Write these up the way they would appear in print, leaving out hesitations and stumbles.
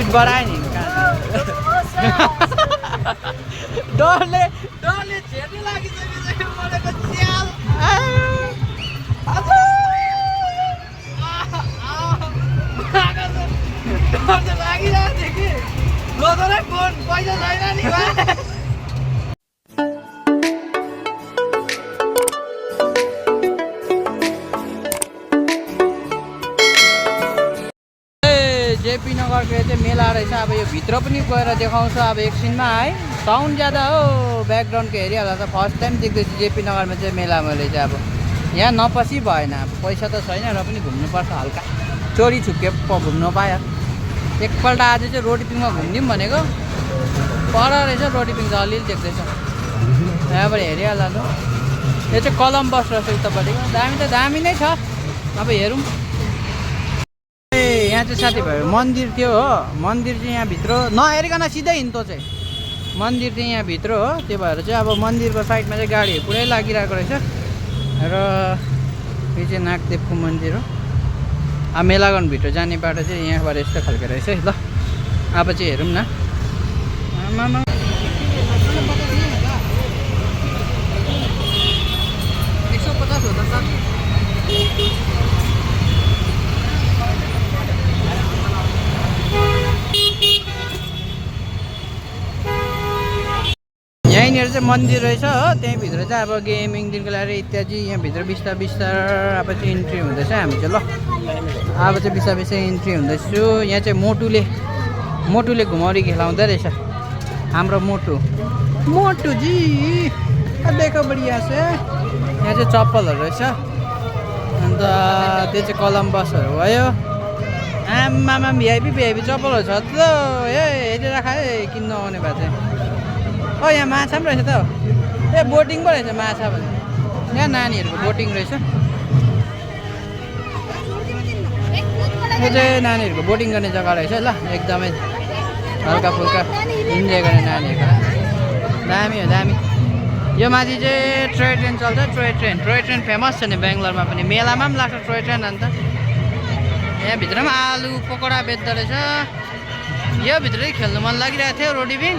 Speed बढायो नि डरले झेर्नु लागिसक्यो मरेको च्याल लागिरहेको थियो कि लोदरै फोन पैसा छैन नि जेपी नगरको चाहिँ मेला रहेछ अब यो भित्र पनि गएर देखाउँछ अब एकछिनमा है साउन्ड ज्यादा हो ब्याकग्राउन्डको हेरिहाल्दा त फर्स्ट टाइम देख्दैछु जेपी नगरमा चाहिँ मेला मैले चाहिँ अब यहाँ नपसी भएन अब पैसा त छैन र पनि घुम्नुपर्छ हल्का चोरी छुके घुम्नु पायो एकपल्ट आज चाहिँ रोटिपिङमा घुमिदिउँ भनेको पर रहेछ रोटिपिङ त अलिअलि देख्दैछ यहाँबाट हेरिहाल्दा त यो चाहिँ कलम्बस रहेछ उतापट्टिको दामी त दामी नै छ अब हेरौँ यहाँ चाहिँ साथीभाइ मन्दिर थियो हो मन्दिर चाहिँ यहाँभित्र नहेरिकन सिधै हिँड्थ्यो चाहिँ मन्दिर चाहिँ यहाँभित्र हो त्यो भएर चाहिँ अब मन्दिरको साइडमा चाहिँ गाडीहरू पुरै लागिरहेको रहेछ र यो चाहिँ नागदेवको मन्दिर हो अब मेलाग्राउन्डभित्र जाने बाटो चाहिँ यहाँबाट यस्तो खालको रहेछ है ल अब चाहिँ हेरौँ न आमामा 150 हो त सर यहीँनिर चाहिँ मन्दिर रहेछ हो त्यहीँभित्र चाहिँ अब गेमिङदेखिको लिएर इत्यादि यहाँभित्र बिस्तार अब चाहिँ इन्ट्री हुँदैछ हामी चाहिँ ल अब चाहिँ बिस्तारै इन्ट्री हुँदैछु यहाँ चाहिँ मोटुले घुमाउरी खेलाउँदै रहेछ हाम्रो मोटुजी देखो बढिया छ यहाँ चाहिँ चप्पलहरू रहेछ अन्त त्यो चाहिँ कलम्बसहरू भयो आमामा भिआइपी चप्पलहरू छ त हेरेर खाए किन्नु आउने भए चाहिँ यहाँ माछा पनि रहेछ त बोटिङ पो रहेछ माछा भने यहाँ नानीहरूको बोटिङ रहेछ यो चाहिँ नानीहरूको बोटिङ गर्ने जग्गा रहेछ ल एकदमै हल्का फुल्का इन्जोय गर्ने नानीहरूको दामी हो दामी यो माथि चाहिँ टोय ट्रेन चल्छ टोय ट्रेन फेमस छ नि बेङ्गलोरमा पनि मेलामा पनि लाग्छ टोय ट्रेन अन्त यहाँभित्र पनि आलु पकौडा बेच्दो रहेछ यो भित्रै खेल्नु मन लागिरहेको थियो रोटिपिङ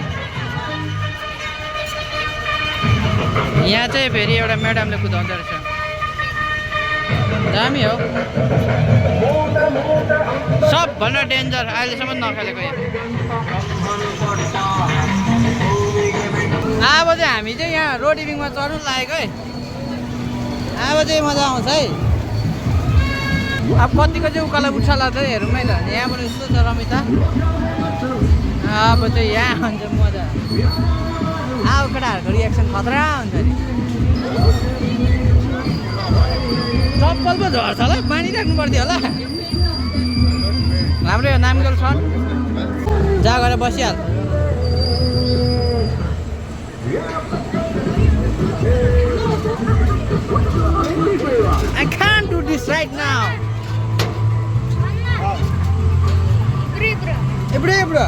यहाँ चाहिँ फेरि एउटा म्याडमले कुदाउँदो रहेछ दामी हो सबभन्दा डेन्जर अहिलेसम्म नखेलेको यो अब चाहिँ हामी चाहिँ यहाँ रोटिपिङमा चढ्नु लागेको है अब चाहिँ मजा आउँछ है अब कतिको चाहिँ उकालो उठ्छ लाग्छ हेरौँ है ल यहाँबाट यस्तो छ रमिता अब चाहिँ यहाँ हुन्छ मजा अब केटाहरूको रियाक्सन खतरा हुन्छ नि चप्पल पो झर्छ होला पानी राख्नु पर्थ्यो होला हाम्रो यो नामगल छ जहाँ गएर बसिहाल I can't do this right now. Bro.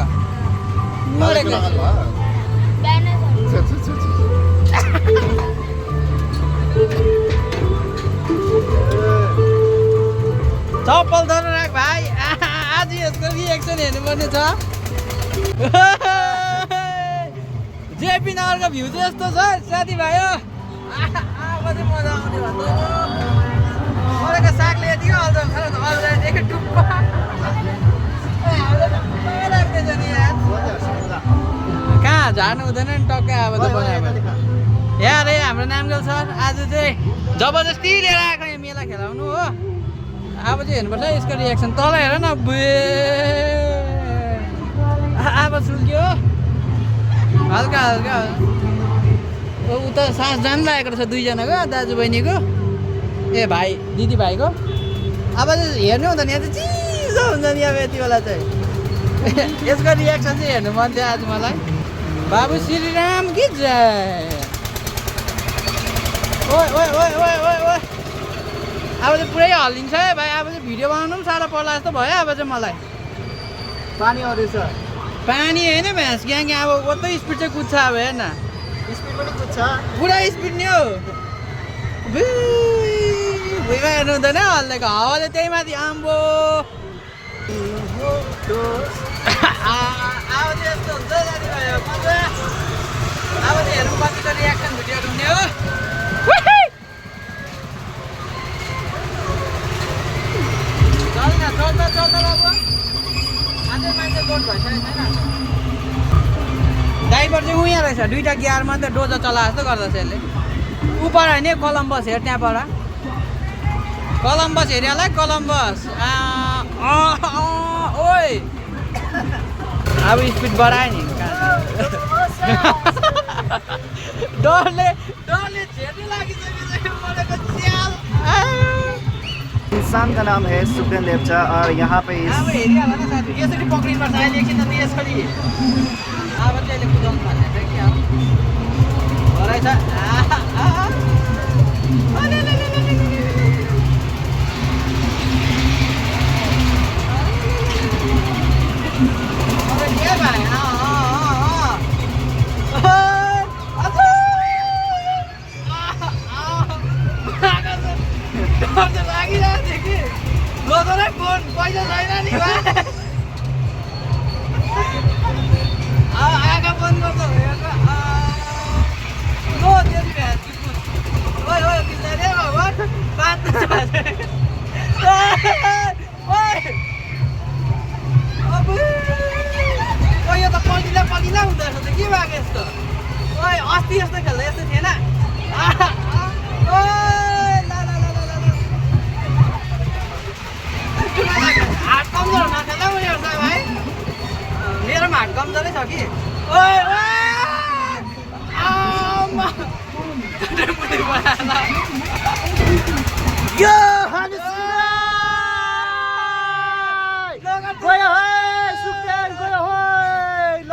चप्पल धर राख भाइ आज यसको रिएक्सन हेर्नुपर्ने छ जेपी नगरको भ्यू चाहिँ यस्तो छ साथीभाइ अब चाहिँ मजा आउने भन्दा मरेको सागले यतिको अल्झाउँछ टुप्पा कहाँ झार्नु हुँदैन नि टक्कै अब त बनायो यहाँ रे हाम्रो नामगल सर आज चाहिँ जबरजस्ती लिएर आएको यहाँ मेला खेलाउनु हो अब चाहिँ हेर्नुपर्छ यसको रिएक्सन तल हेर न अब सुल्क्यो हल्का उता सास जानु लागेको रहेछ दुईजनाको दाजुबहिनीको ए भाइ दिदीभाइको अब चाहिँ हेर्नु हुँदैन यहाँ चाहिँ चिसो हुन्छ नि अब यति बेला चाहिँ यसको रिएक्सन चाहिँ हेर्नु मन थियो आज मलाई बाबु श्रीराम कि जय ओए अब चाहिँ पुरै हल्लिन्छ है भाइ अब चाहिँ भिडियो बनाउनु पनि साह्रो पर्ला जस्तो भयो अब चाहिँ मलाई पानी आउँदैछ पानी होइन भ्यास ग्याङ अब कतै स्पिड चाहिँ कुद्छ अब हेर्न स्पिड पनि कुद्छ पुरा स्पिड नि हो भुइँमा हेर्नु हुँदैन हल्लेको हावाले त्यही माथि आम्बो ड्राइभर चाहिँ उहाँ रहेछ, दुईवटा गियर मात्रै डोजो चला जस्तो गर्दछ यसले। उपर होइन कोलम्बस हेर त्यहाँबाट, कोलम्बस हेऱ्यो कोलम्बस। ओइ अब स्पिड बढायो नि डरले झेर्नु लागिसकेको मरेको च्याल। इंसान का नाम है सुखदेव लेप्चा और यहाँ पे अब हेरिहाल न साथी, यसरी पक्रिनुपर्छ अहिले एकछिन त यसरी। अब चाहिँ यसले कुदाउनु थाल्ने चाहिँ के हो रहेछ। लागिरहेको थियो कि लोदरै फोन पैसा छैन नि आँखा बन्द गर्छ लो त्यति ओइ ओइ बिस्तारै भगवान् बाँच्नु छ ओइ यो त पल्टिला हुँदो रहेछ त के भएको यस्तो। ओइ अस्ति यस्तो खेल्दा यस्तो थिएन। हात कमजोर हुन थाल्छ उनीहरू त भाइ, मेरोमा हात कमजोरै छ कि। ओइ यो हामी गयो है सुखदेव गयो है ल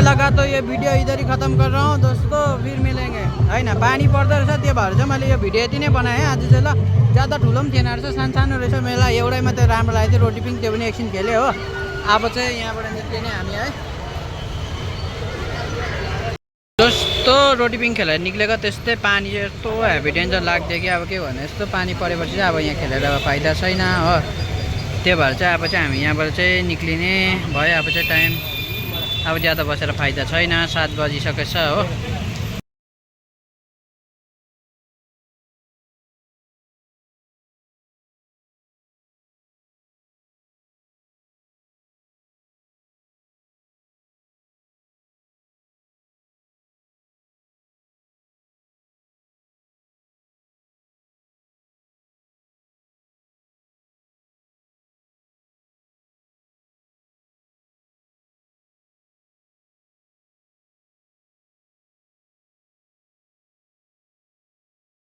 लगा तो ये वीडियो इधर ही ख़त्म कर रहा हूँ दोस्तों, फिर मिलेंगे है ना। पानी पर्दो रहेछ त्यो भएर चाहिँ मैले यो भिडियो यति नै बनाएँ आज चाहिँ। ल ज्यादा ठुलो पनि थिएन रहेछ, सानो रहेछ। मलाई एउटै मात्रै राम्रो लागेको थियो, रोटी पिङ त्यो पनि एकछिन खेलेँ हो। अब चाहिँ यहाँबाट निस्किने हामी है जस्तो रोटी पिङ खेलेर निक्लेको त्यस्तै पानी चाहिँ यस्तो हेभी डेन्जर लाग्थ्यो कि अब के भन्नु, यस्तो पानी परेपछि चाहिँ अब यहाँ खेलेर फाइदा छैन हो। त्यो भएर चाहिँ अब चाहिँ हामी यहाँबाट चाहिँ निक्लिने भयो। अब चाहिँ टाइम अब ज्यादा बसेर फाइदा छैन, 7 बजिसकेछ हो।